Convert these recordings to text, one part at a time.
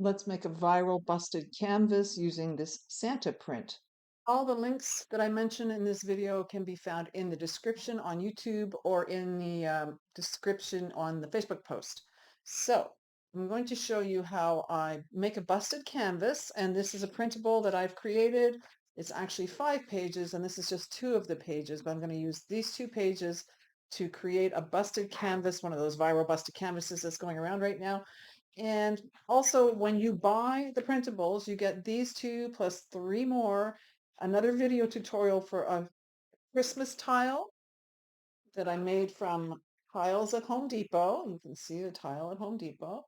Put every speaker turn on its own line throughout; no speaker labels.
Let's make a viral busted canvas using this Santa print. All the links that I mentioned in this video can be found in the description on YouTube or in the description on the Facebook post. So I'm going to show you how I make a busted canvas, and this is a printable that I've created. It's actually 5 pages, and this is just 2 of the pages, but I'm going to use these 2 pages to create a busted canvas, one of those viral busted canvases that's going around right now. And also, when you buy the printables, you get these 2 plus 3 more, another video tutorial for a Christmas tile that I made from tiles at Home Depot. You can see the tile at Home Depot,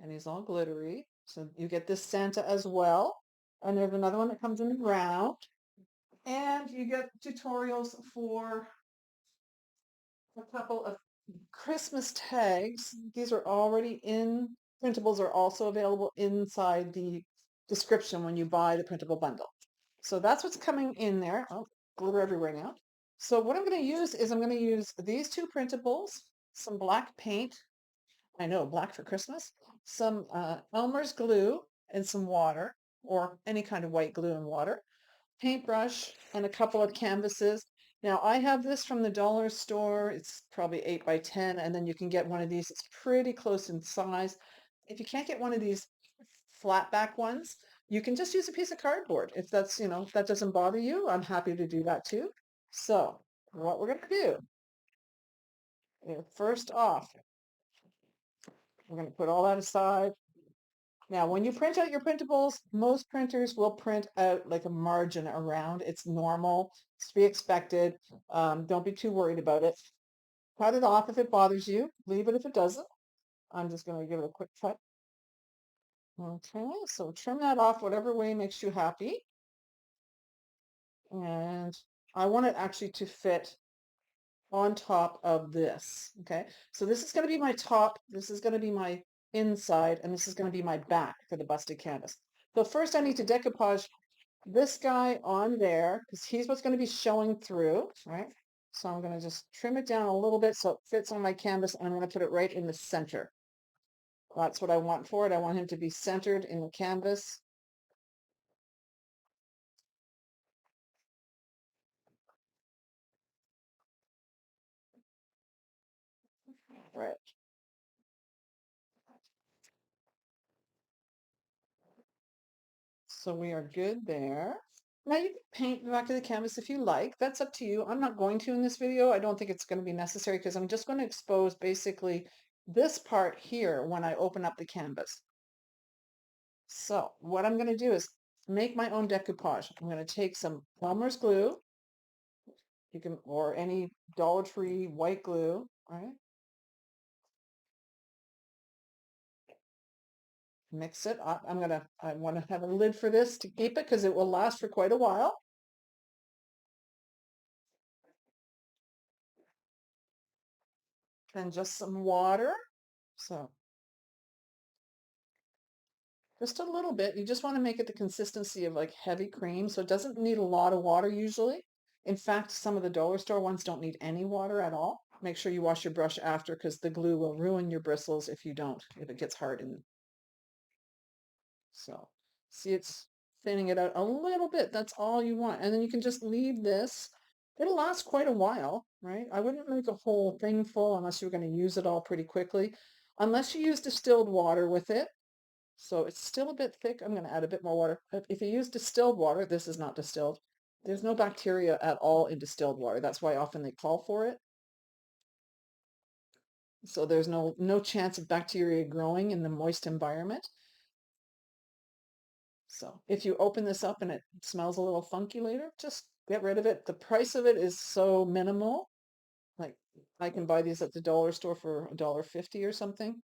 and he's all glittery. So you get this Santa as well. And there's another one that comes in the round. And you get tutorials for a couple of Christmas tags. These are already in, printables are also available inside the description when you buy the printable bundle. So that's what's coming in there. Oh, glitter everywhere now. So what I'm going to use is I'm going to use these 2 printables, some black paint. I know, black for Christmas. Some Elmer's glue and some water, or any kind of white glue and water, paintbrush, and a couple of canvases. Now I have this from the dollar store. It's probably 8 by 10, and then you can get one of these. It's pretty close in size. If you can't get one of these flat back ones, you can just use a piece of cardboard. If that's, if that doesn't bother you, I'm happy to do that too. So what we're going to do is first off, we're going to put all that aside. Now, when you print out your printables, most printers will print out like a margin around. It's normal. It's to be expected. Don't be too worried about it. Cut it off if it bothers you. Leave it if it doesn't. I'm just going to give it a quick cut. Okay, so trim that off whatever way makes you happy. And I want it actually to fit on top of this. Okay, so this is going to be my top. This is going to be my inside, and this is going to be my back for the busted canvas. So first I need to decoupage this guy on there because he's what's going to be showing through, right? So I'm going to just trim it down a little bit so it fits on my canvas, and I'm going to put it right in the center. That's what I want for it. I want him to be centered in the canvas. Right. So we are good there. Now you can paint the back of the canvas if you like. That's up to you. I'm not going to in this video. I don't think it's going to be necessary because I'm just going to expose basically this part here when I open up the canvas. So what I'm going to do is make my own decoupage. I'm going to take some Elmer's glue. You can, or any Dollar Tree white glue, right? Mix it up. I want to have a lid for this to keep it because it will last for quite a while. And just some water. So just a little bit. You just want to make it the consistency of like heavy cream. So it doesn't need a lot of water usually. In fact, some of the dollar store ones don't need any water at all. Make sure you wash your brush after because the glue will ruin your bristles if you don't, if it gets hard. So see, it's thinning it out a little bit. That's all you want. And then you can just leave this. It'll last quite a while, right? I wouldn't make a whole thing full unless you were going to use it all pretty quickly. Unless you use distilled water with it. So it's still a bit thick. I'm going to add a bit more water. But if you use distilled water, this is not distilled. There's no bacteria at all in distilled water. That's why often they call for it. So there's no chance of bacteria growing in the moist environment. So if you open this up and it smells a little funky later, just get rid of it. The price of it is so minimal. Like I can buy these at the dollar store for $1.50 or something.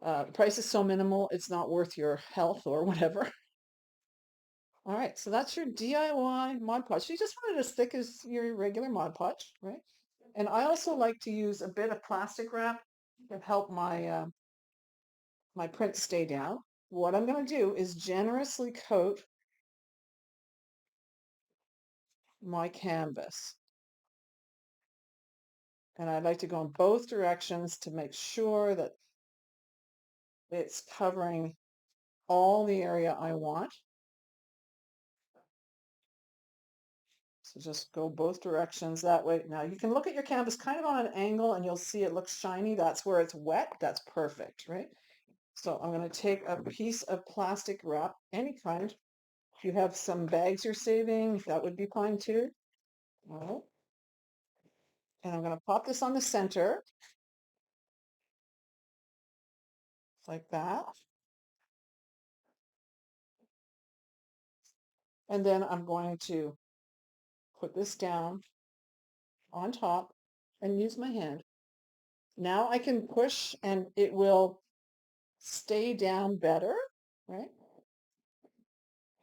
The price is so minimal, it's not worth your health or whatever. All right, so that's your DIY Mod Podge. You just want it as thick as your regular Mod Podge, right? And I also like to use a bit of plastic wrap to help my print stay down. What I'm going to do is generously coat my canvas. And I'd like to go in both directions to make sure that it's covering all the area I want. So just go both directions that way. Now you can look at your canvas kind of on an angle and you'll see it looks shiny. That's where it's wet. That's perfect, right? So I'm going to take a piece of plastic wrap, any kind. If you have some bags you're saving, that would be fine too. All right. And I'm going to pop this on the center like that. And then I'm going to put this down on top and use my hand. Now I can push and it will stay down better, right?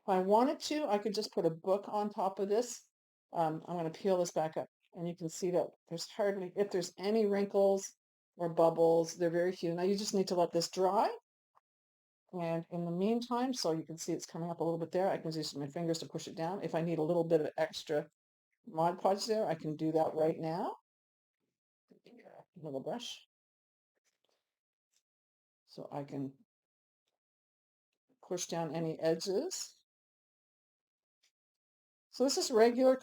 If I wanted to, I could just put a book on top of this. I'm going to peel this back up and you can see that there's hardly, if there's any wrinkles or bubbles, they're very few. Now you just need to let this dry. And in the meantime, so you can see it's coming up a little bit there, I can use my fingers to push it down. If I need a little bit of extra Mod Podge there, I can do that right now. A little brush. So I can push down any edges. So this is regular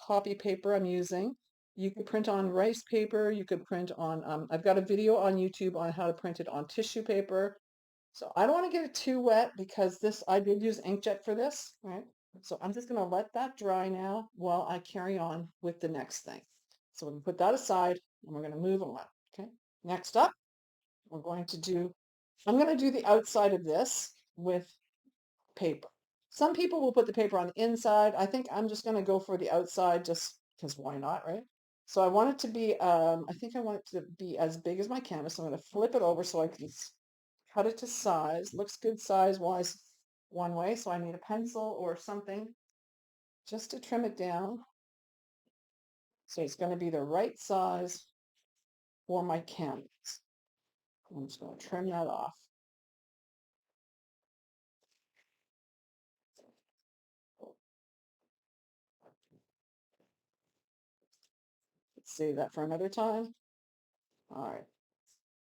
copy paper I'm using. You could print on rice paper. You could print on, I've got a video on YouTube on how to print it on tissue paper. So I don't want to get it too wet because this, I did use inkjet for this, right? So I'm just going to let that dry now while I carry on with the next thing. So we can put that aside and we're going to move on. Okay. Next up, we're going to do, I'm going to do the outside of this with paper. Some people will put the paper on the inside. I think I'm just going to go for the outside just because why not, right? So I want it to be, I think I want it to be as big as my canvas. So I'm going to flip it over so I can cut it to size. Looks good size-wise one way. So I need a pencil or something just to trim it down. So it's going to be the right size for my canvas. I'm just going to trim that off. Let's save that for another time. All right.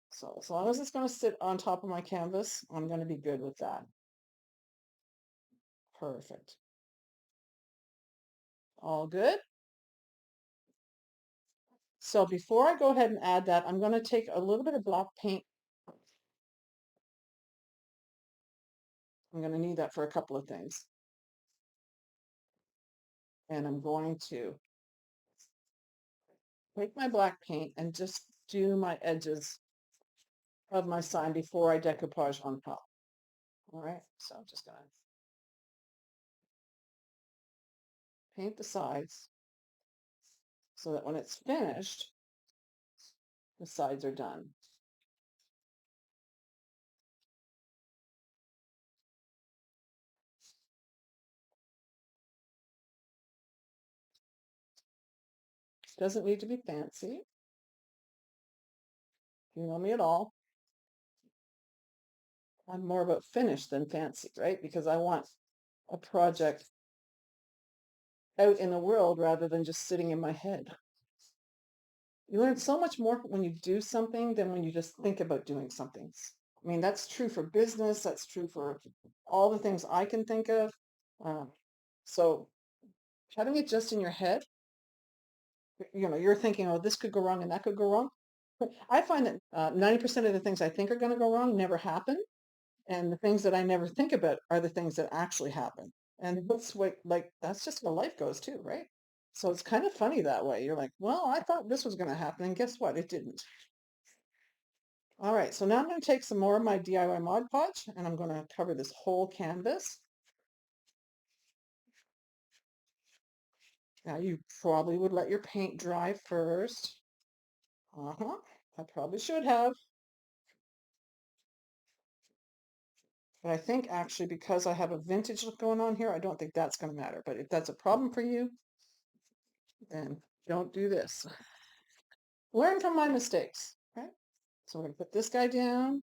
So as long as it's going to sit on top of my canvas, I'm going to be good with that. Perfect. All good. So before I go ahead and add that, I'm going to take a little bit of black paint. I'm going to need that for a couple of things. And I'm going to take my black paint and just do my edges of my sign before I decoupage on top. All right, so I'm just going to paint the sides so that when it's finished, the sides are done. Doesn't need to be fancy. You know me at all. I'm more about finish than fancy, right? Because I want a project out in the world rather than just sitting in my head. You learn so much more when you do something than when you just think about doing something. I mean, that's true for business. That's true for all the things I can think of. So having it just in your head, you know, you're thinking, oh, this could go wrong and that could go wrong. I find that 90% of the things I think are going to go wrong never happen. And the things that I never think about are the things that actually happen. And that's what, like, that's just where life goes too, right? So it's kind of funny that way. You're like, well, I thought this was going to happen. And guess what? It didn't. All right. So now I'm going to take some more of my DIY Mod Podge and I'm going to cover this whole canvas. Now you probably would let your paint dry first. I probably should have. But I think actually because I have a vintage look going on here, I don't think that's going to matter. But if that's a problem for you, then don't do this. Learn from my mistakes. Okay? So we're going to put this guy down.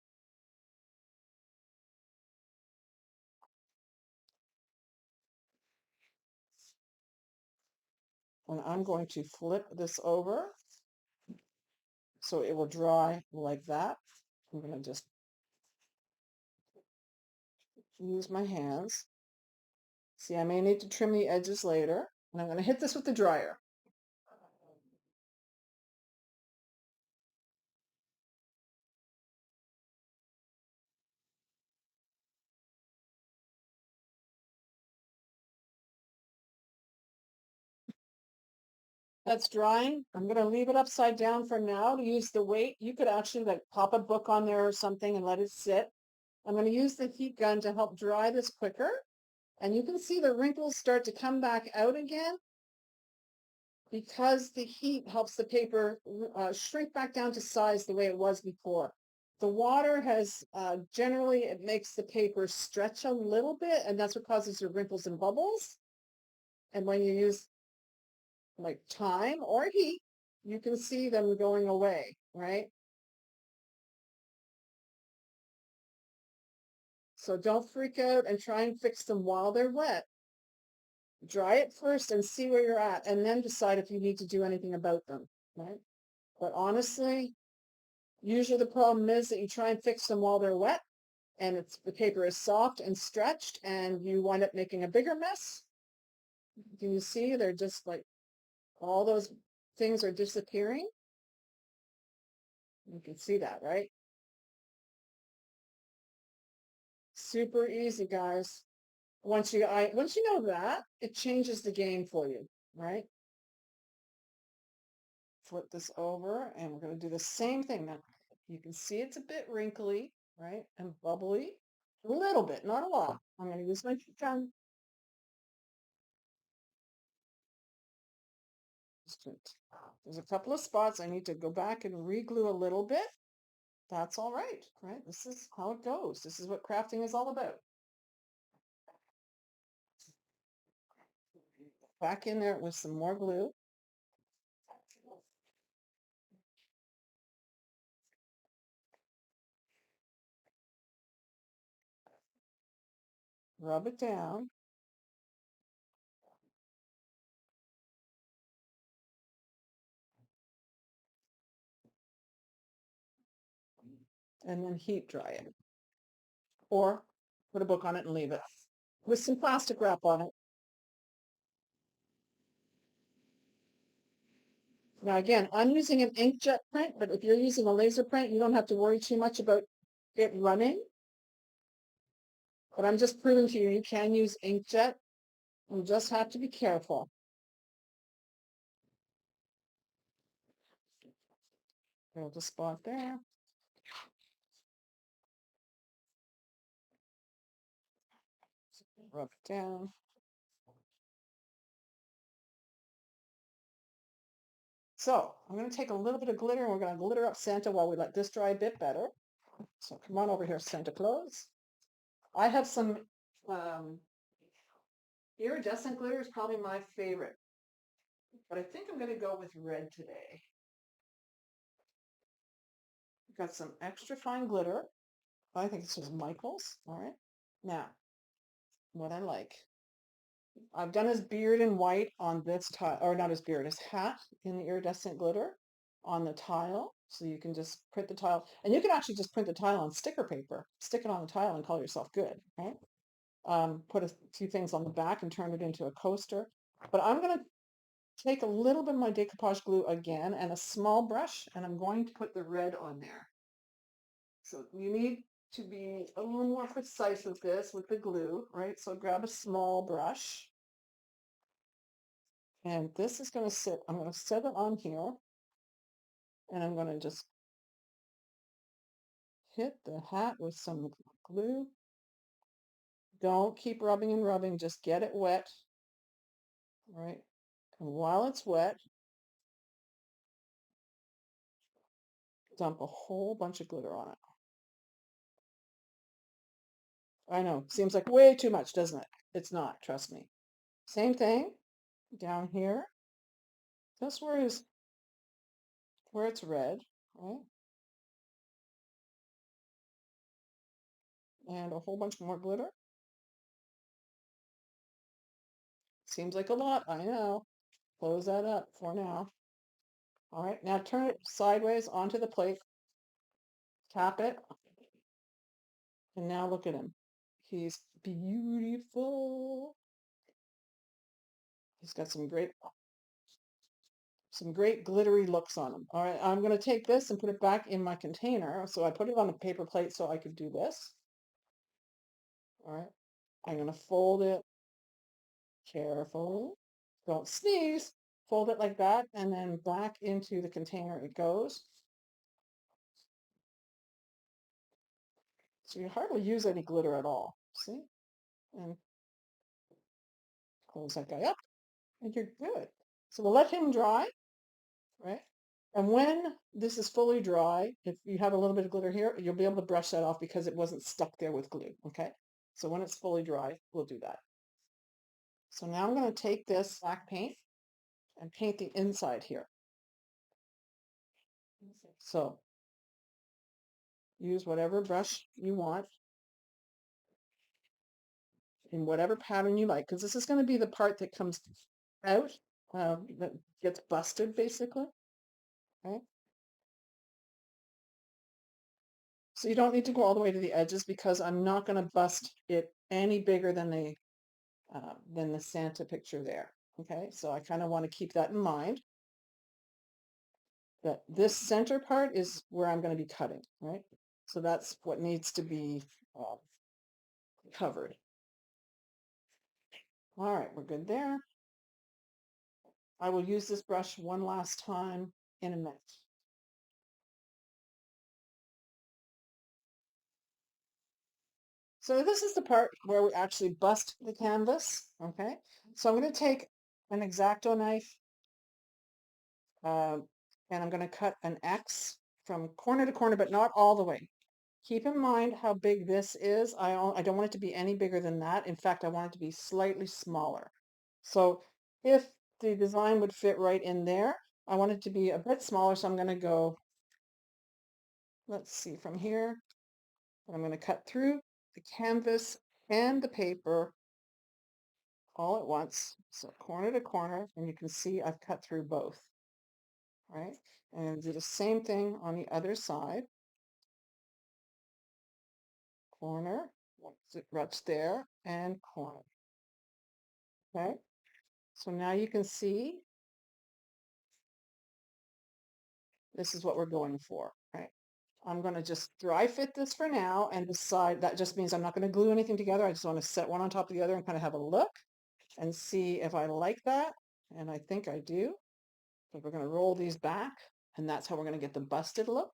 And I'm going to flip this over so it will dry like that. I'm going to just use my hands. See, I may need to trim the edges later. And I'm going to hit this with the dryer. That's drying. I'm going to leave it upside down for now to use the weight. You could actually like pop a book on there or something and let it sit. I'm going to use the heat gun to help dry this quicker. And you can see the wrinkles start to come back out again because the heat helps the paper shrink back down to size the way it was before. The water has generally, it makes the paper stretch a little bit, and that's what causes the wrinkles and bubbles. And when you use like time or heat, you can see them going away, right? So don't freak out and try and fix them while they're wet. Dry it first and see where you're at, and then decide if you need to do anything about them, right? But honestly, usually the problem is that you try and fix them while they're wet, and the paper is soft and stretched, and you wind up making a bigger mess. Can you see? They're just like all those things are disappearing. You can see that, right? Super easy, guys. Once you know that, it changes the game for you, right? Flip this over, and we're going to do the same thing now. You can see it's a bit wrinkly, right, and bubbly. A little bit, not a lot. I'm going to use my gun. There's a couple of spots I need to go back and re-glue a little bit. That's all right, right? This is how it goes. This is what crafting is all about. Back in there with some more glue. Rub it down. And then heat dry it. Or put a book on it and leave it with some plastic wrap on it. Now again, I'm using an inkjet print, but if you're using a laser print, you don't have to worry too much about it running. But I'm just proving to you, you can use inkjet. You just have to be careful. There's a spot there. Rub it down. So I'm going to take a little bit of glitter and we're going to glitter up Santa while we let this dry a bit better. So come on over here, Santa Claus. I have some iridescent glitter is probably my favorite, but I think I'm going to go with red today. Got some extra fine glitter. I think this is Michael's. All right. Now, what I like. I've done his beard in white on this tile, or not his beard, his hat in the iridescent glitter on the tile. So you can just print the tile, and you can actually just print the tile on sticker paper, stick it on the tile and call yourself good, right? Put a few things on the back and turn it into a coaster. But I'm going to take a little bit of my decoupage glue again and a small brush, and I'm going to put the red on there. So you need to be a little more precise with this, with the glue, right? So grab a small brush. And this is going to sit, I'm going to set it on here. And I'm going to just hit the hat with some glue. Don't keep rubbing and rubbing, just get it wet, right? And while it's wet, dump a whole bunch of glitter on it. I know, seems like way too much, doesn't it? It's not, trust me. Same thing down here. That's where it's red, right? And a whole bunch more glitter. Seems like a lot, I know. Close that up for now. All right, now turn it sideways onto the plate. Tap it. And now look at him. He's beautiful. He's got some great glittery looks on him. All right, I'm going to take this and put it back in my container. So I put it on a paper plate so I could do this. All right, I'm going to fold it carefully. Don't sneeze. Fold it like that, and then back into the container it goes. So you hardly use any glitter at all. See? And close that guy up, and you're good. So we'll let him dry, right? And when this is fully dry, if you have a little bit of glitter here, you'll be able to brush that off because it wasn't stuck there with glue, okay? So when it's fully dry, we'll do that. So now I'm going to take this black paint and paint the inside here. So use whatever brush you want in whatever pattern you like, because this is going to be the part that comes out, that gets busted basically, okay? So you don't need to go all the way to the edges because I'm not going to bust it any bigger than the Santa picture there. Okay, so I kind of want to keep that in mind, that this center part is where I'm going to be cutting, right? So that's what needs to be uh, covered. All right, we're good there. I will use this brush one last time in a minute. So this is the part where we actually bust the canvas, okay? So I'm going to take an X-Acto knife, and I'm going to cut an X from corner to corner, but not all the way. Keep in mind how big this is. I don't want it to be any bigger than that. In fact, I want it to be slightly smaller. So if the design would fit right in there, I want it to be a bit smaller. So I'm going to go, let's see, from here, I'm going to cut through the canvas and the paper all at once. So corner to corner, and you can see I've cut through both, right? And do the same thing on the other side. Corner, right there, and corner. Okay, so now you can see this is what we're going for, right? I'm going to just dry fit this for now and decide. That just means I'm not going to glue anything together. I just want to set one on top of the other and kind of have a look and see if I like that. And I think I do. So we're going to roll these back, and that's how we're going to get the busted look.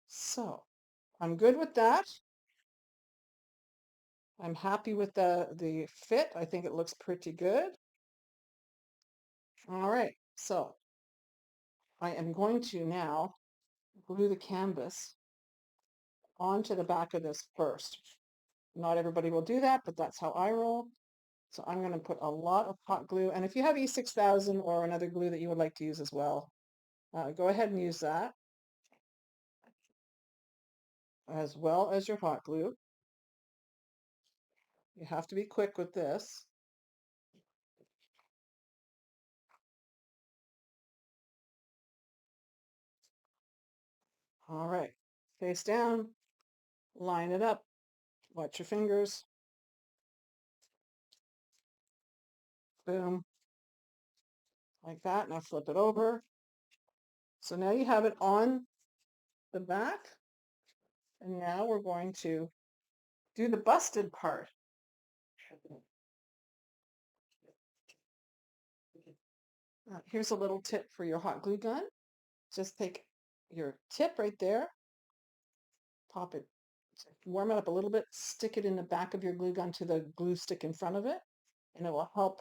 So I'm good with that. I'm happy with the fit. I think it looks pretty good. All right, so I am going to now glue the canvas onto the back of this first. Not everybody will do that, but that's how I roll. So I'm going to put a lot of hot glue. And if you have E6000 or another glue that you would like to use as well, go ahead and use that as well as your hot glue. You have to be quick with this. All right, face down, line it up, watch your fingers. Boom, like that. Now flip it over. So now you have it on the back. And now we're going to do the busted part. Here's a little tip for your hot glue gun. Just take your tip right there, pop it, warm it up a little bit, stick it in the back of your glue gun to the glue stick in front of it, and it will help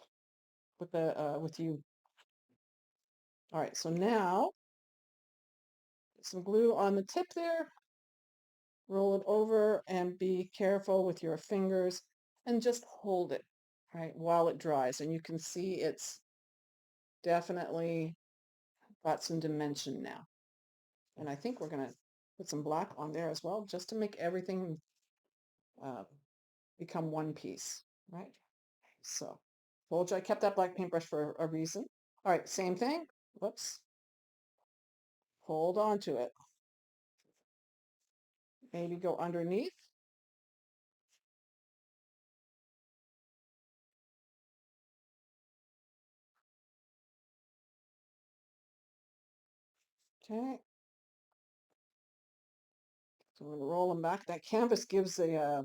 with with you. All right, so now some glue on the tip there, roll it over, and be careful with your fingers, and just hold it, right, while it dries. And you can see it's definitely got some dimension now. And I think we're going to put some black on there as well, just to make everything become one piece, right? So, told you I kept that black paintbrush for a reason. All right, same thing. Whoops. Hold on to it. Maybe go underneath. Okay, so I'm going to roll them back. That canvas gives a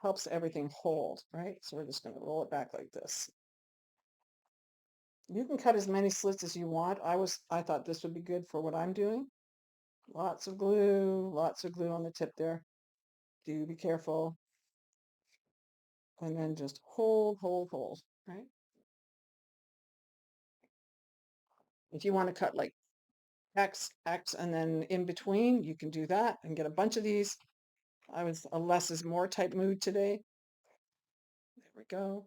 helps everything hold, right? So we're just going to roll it back like this. You can cut as many slits as you want. I thought this would be good for what I'm doing. Lots of glue on the tip there. Do be careful. And then just hold, right? If you want to cut like X, X, and then in between, you can do that and get a bunch of these. I was a less is more type mood today. There we go.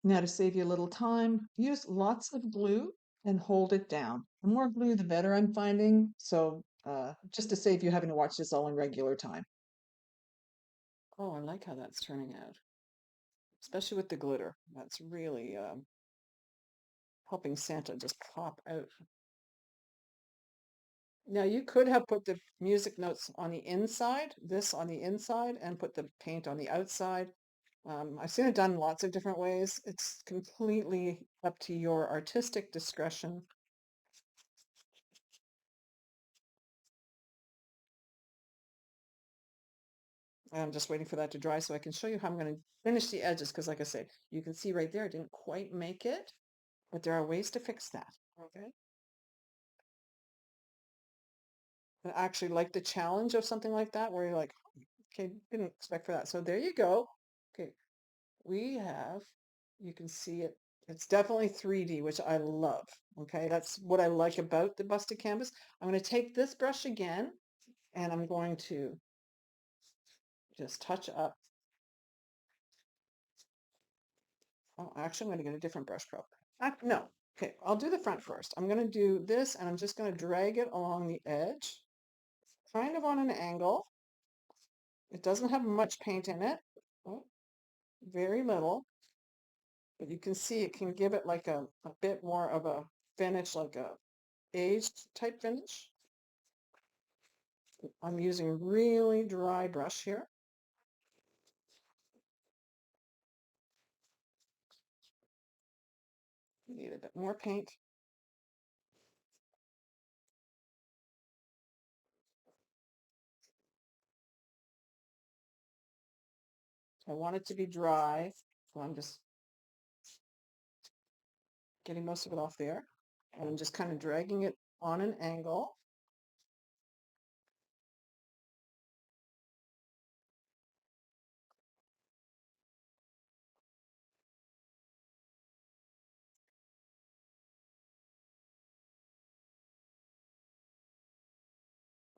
Now to save you a little time, use lots of glue and hold it down. The more glue, the better I'm finding. So just to save you having to watch this all in regular time. Oh, I like how that's turning out, especially with the glitter. That's really helping Santa just pop out. Now you could have put the music notes on the inside, this on the inside, and put the paint on the outside. I've seen it done lots of different ways. It's completely up to your artistic discretion. I'm just waiting for that to dry so I can show you how I'm going to finish the edges because like I said, you can see right there, I didn't quite make it, but there are ways to fix that. Okay. I actually like the challenge of something like that where you're like, okay, didn't expect for that. So there you go. Okay, we have, you can see it. It's definitely 3D, which I love. Okay, that's what I like about the busted canvas. I'm going to take this brush again and I'm going to just touch up. Oh, actually, I'm going to get a different brush color. No, okay, I'll do the front first. I'm going to do this and I'm just going to drag it along the edge, kind of on an angle. It doesn't have much paint in it, oh, very little, but you can see it can give it like a bit more of a finish, like a aged type finish. I'm using really dry brush here. Need a bit more paint. I want it to be dry, so I'm just getting most of it off there. And I'm just kind of dragging it on an angle.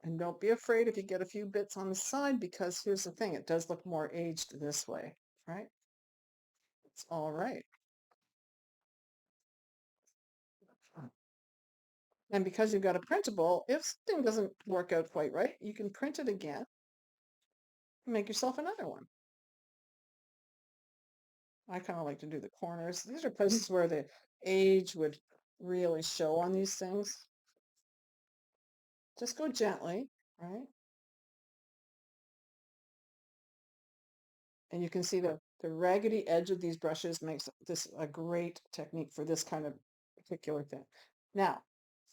And don't be afraid if you get a few bits on the side, because here's the thing, it does look more aged this way, right? It's all right. And because you've got a printable, if something doesn't work out quite right, you can print it again and make yourself another one. I kind of like to do the corners. These are places where the age would really show on these things. Just go gently, right? And you can see the raggedy edge of these brushes makes this a great technique for this kind of particular thing. Now,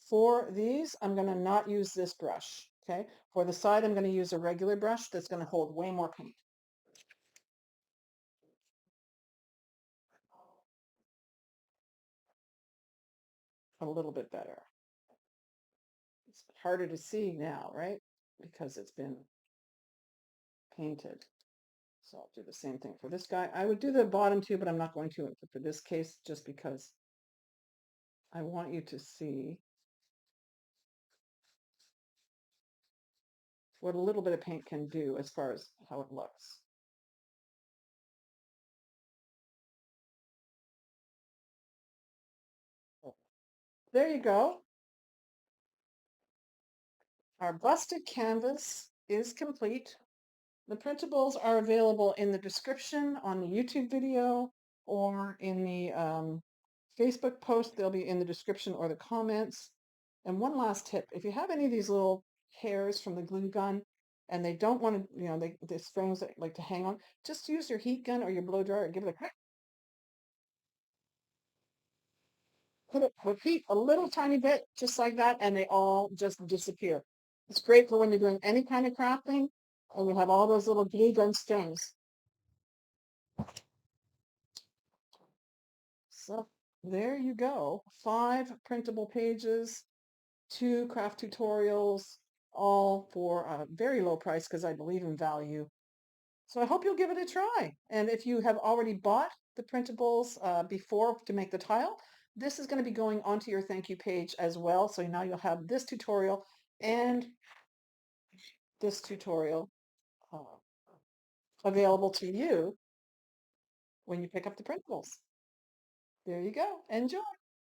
for these, I'm going to not use this brush, okay? For the side, I'm going to use a regular brush that's going to hold way more paint. A little bit better. It's harder to see now, right? Because it's been painted. So I'll do the same thing for this guy. I would do the bottom too, but I'm not going to for this case, just because I want you to see what a little bit of paint can do as far as how it looks. There you go. Our busted canvas is complete. The printables are available in the description on the YouTube video or in the Facebook post. They'll be in the description or the comments. And one last tip, if you have any of these little hairs from the glue gun and they don't want to, the strings that like to hang on, just use your heat gun or your blow dryer and give it a crack. repeat a little tiny bit, just like that, and they all just disappear. It's great for when you're doing any kind of crafting, and you have all those little glue gun strings. So there you go. 5 printable pages, 2 craft tutorials, all for a very low price because I believe in value. So I hope you'll give it a try. And if you have already bought the printables before to make the tile, this is going to be going onto your thank you page as well. So now you'll have this tutorial and this tutorial uh, available to you when you pick up the printables. There you go. Enjoy.